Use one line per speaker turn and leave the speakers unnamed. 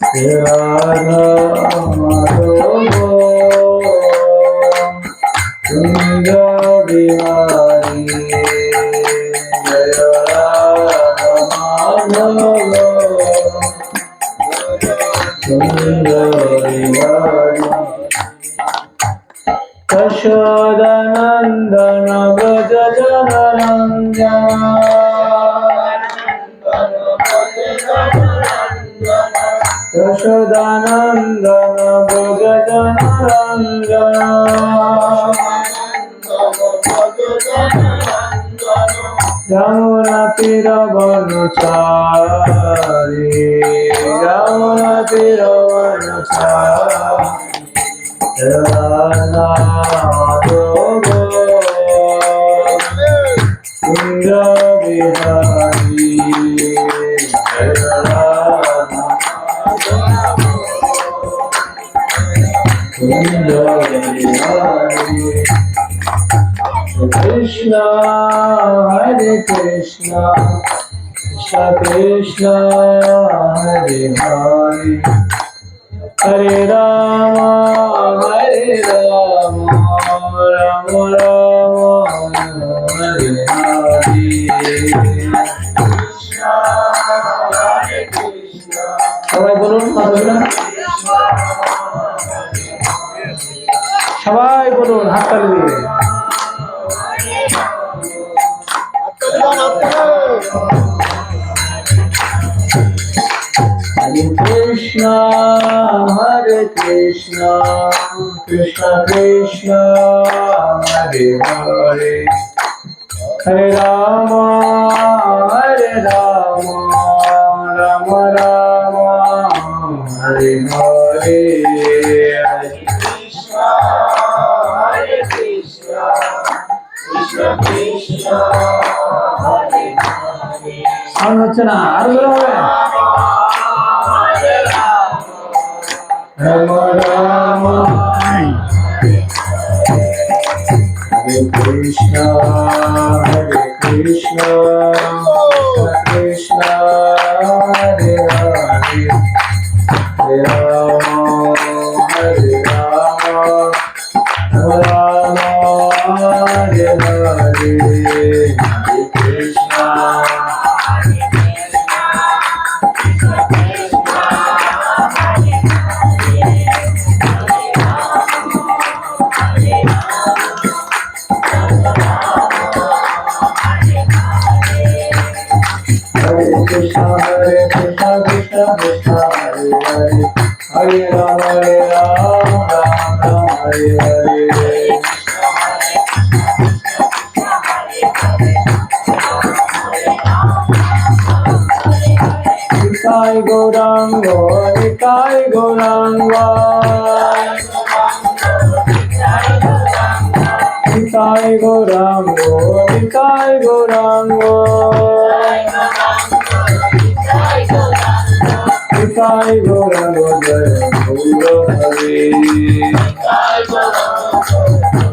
राधा माधव कुंज बिहारी जय राधा माधव कुंज बिहारी यशोदानंदन व्रज जनरंजन यशोदानंदन व्रज जनरंजन यमुना तीर वनचारी यमुना तीर वनचारी राधा माधव कुंज बिहारी राधा कुंज बिहारी कृष्ण हरे कृष्ण कृष्ण कृष्ण हरे हरे हरे राम राम राम हरे हरे সবাই বলুন সবাই বলুন হাততালি দিয়ে Hare Krishna, Hare Krishna, Krishna Krishna, Hare Hare, Hare Rama, Hare Rama, Rama Rama, Hare Hare, Hare Krishna, Hare Krishna, Krishna Krishna, Hare Hare. Sound হচ্ছে না আর বলো Rama Rama Hare Krishna Hare Krishna Krishna Hare Hare Hare Rama Hare Rama Rama Hare Hare Hare Krishna Krishna Hare Krishna Krishna Krishna Hare Hare Hare Rama Rama Rama Hare Hare Nitai Gauranga Nitai Gauranga Nitai Gauranga Nitai Gauranga Nitai Gauranga Jai Gaura Hari Nitai Gauranga